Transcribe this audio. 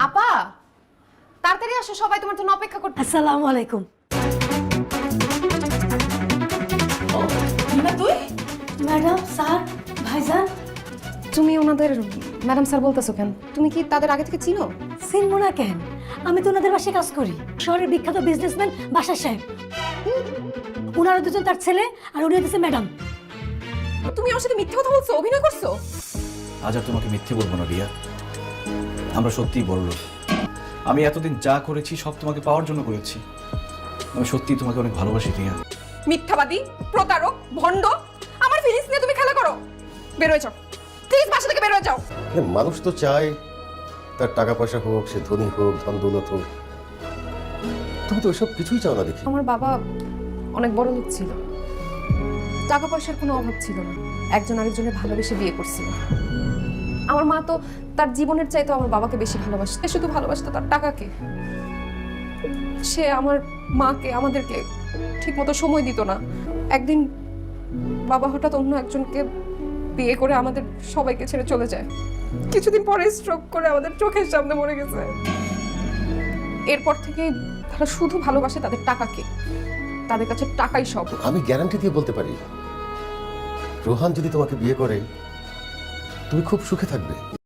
আপা তাড়াতাড়ি আসো, সবাই তোমার জন্য অপেক্ষা করতে। আসসালামু আলাইকুম। তুই ম্যাডাম, স্যার, ভাইজান। তুমি ওনাদের ম্যাডাম স্যার বলতেছো কেন? তুমি কি তাদের আগে থেকে চিনো? চিনবো না কেন? আমি তো ওনাদের বাসায় কাজ করি। শহরের বিখ্যাত বিজনেসম্যান বাসার সাহেব। ওনারা দুজন তার ছেলে, আর উনি হচ্ছে ম্যাডাম। তুমি আমার সাথে মিথ্যে কথা বলছো, অভিনয় করছো। আজ আর তোমাকে মিথ্যে বলবো না রিয়া, আমরা সত্যিই বড় লোক। আমি এতদিন যা করেছি সব তোমাকে পাওয়ার জন্য করেছি। আমি সত্যিই তোমাকে অনেক ভালোবাসি রিয়া। মিথ্যাবাদী, প্রতারক, ভণ্ড। আমার ফিলিংস নিয়ে তুমি খেলা করো। বের হয়ে যাও প্লিজ, বাসা থেকে বের হয়ে যাও। মানুষ তো চায় তার টাকা পয়সা হোক, সে ধনী হোক, ধন দৌলত হোক। তুমি তো ওইসব কিছুই চাও না দেখি। আমার বাবা অনেক বড় লোক ছিল, টাকা পয়সার কোনো অভাব ছিল না। একজন আরেকজনের ভালোবেসে বিয়ে করছিল। আমার মা তো তার জীবনের চাইতে আমার বাবাকে বেশি ভালোবাসত। সে শুধু ভালোবাসতো তার টাকাকে। সে আমার মাকে, আমাদেরকে ঠিকমতো সময় দিত না। একদিন বাবা হঠাৎ অন্য একজনকে বিয়ে করে আমাদের সবাইকে ছেড়ে চলে যায়। কিছুদিন পরে স্ট্রোক করে আমাদের চোখের সামনে মরে গেছে। এরপর থেকে তারা শুধু ভালোবাসে তাদের টাকাকে। তাদের কাছে টাকাই সব। আমি গ্যারান্টি দিয়ে বলতে পারি, রোহান যদি তোমাকে বিয়ে করে তুমি খুব সুখে থাকবে।